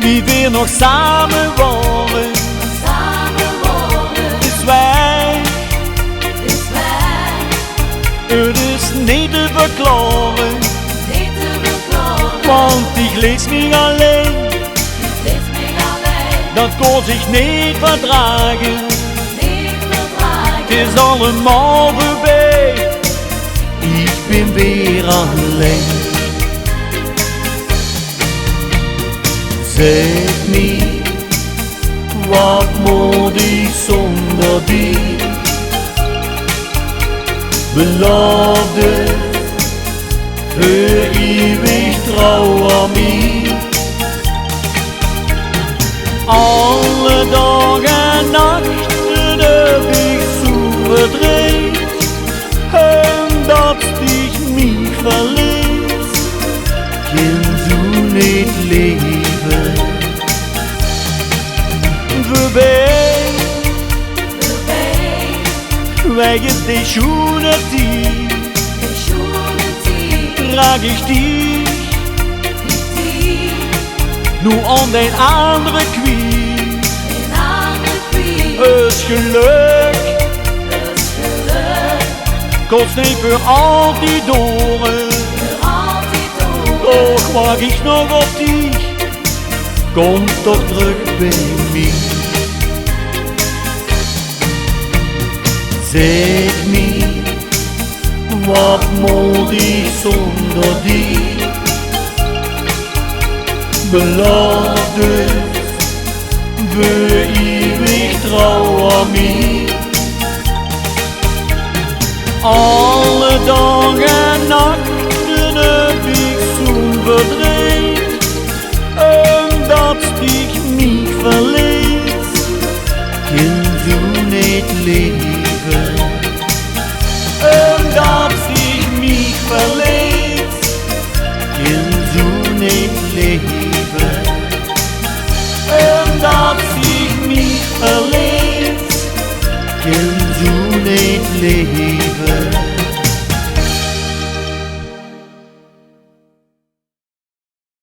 wie weer nog samen wonen. Het is weg, het is niet te verklaren, want ik lees niet alleen. Dat kon zich niet verdragen. Het is allemaal voorbij, ik ben weer alleen. Zeg me, wat moet ik zonder die? Beloofde, voor eeuwig trouw aan mij. Alle dagen en nachten heb ik zo verdriet, omdat ik mij verlies. Kan zo niet leven. Voorbij, wegen die schöne Zeit, trag ich dich nur an den anderen Quien. Het geluk kost niet voor altijd door. Doch wacht ich noch auf dich, komm doch terug bij mij. Zeg me, wat moet ik zonder die? Beloofde, voor eeuwig trouw aan mij. Alle dagen en nachten heb ik zo'n verdriet, omdat ik mij verlies. Kan zo niet leven, omdat ik mij verlies. Kan zo niet leven, omdat ik mij verlies. Kan zo niet leven.